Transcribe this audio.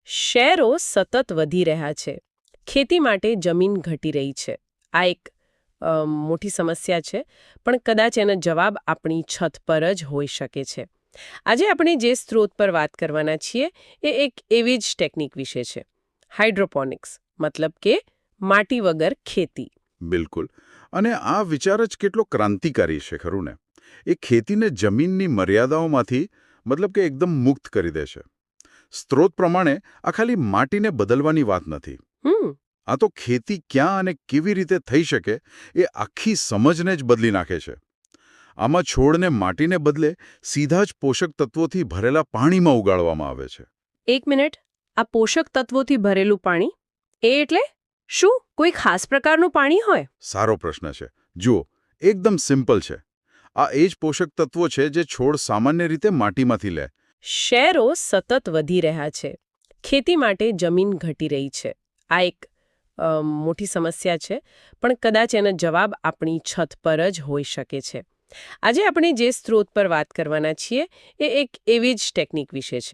શહેરો સતત વધી રહ્યા છે. ખેતી માટે જમીન ઘટી રહી છે. આ એક મોટી સમસ્યા છે, પણ કદાચ એનો જવાબ આપણી છત પર જ હોઈ શકે છે. આજે આપણે જે સ્ત્રોત પર વાત કરવાના છીએ એ એક એવી જ ટેકનિક વિશે છે. હાઇડ્રોપોનિક્સ, મતલબ કે માટી વગર ખેતી. બિલકુલ. અને આ વિચાર જ કેટલો ક્રાંતિકારી છે, ખરું ને? એ ખેતીને જમીનની મર્યાદાઓમાંથી મતલબ કે એકદમ મુક્ત કરી દે છે. સ્ત્રોત પ્રમાણે આ ખાલી માટીને બદલવાની વાત નથી. હમ આ તો ખેતી ક્યાં અને કેવી રીતે થઈ શકે એ આખી સમજને જ બદલી નાખે છે. આમાં છોડને માટીને બદલે સીધા જ પોષક તત્વોથી ભરેલા પાણીમાં ઉગાડવામાં આવે છે. એક મિનિટ, આ પોષક તત્વોથી ભરેલું પાણી એ એટલે શું કોઈ ખાસ પ્રકારનું પાણી હોય? સારો પ્રશ્ન છે. જુઓ, એકદમ સિમ્પલ છે. આ એ જ પોષક તત્વો છે જે છોડ સામાન્ય રીતે માટીમાંથી લે. શહેરો સતત વધી રહ્યા છે. ખેતી માટે જમીન ઘટી રહી છે. આ એક મોટી સમસ્યા છે, પણ કદાચ એનો જવાબ આપણી છત પર જ હોઈ શકે છે. આજે આપણે જે સ્ત્રોત પર વાત કરવાના છીએ એ એક એવી જ ટેકનિક વિશે છે.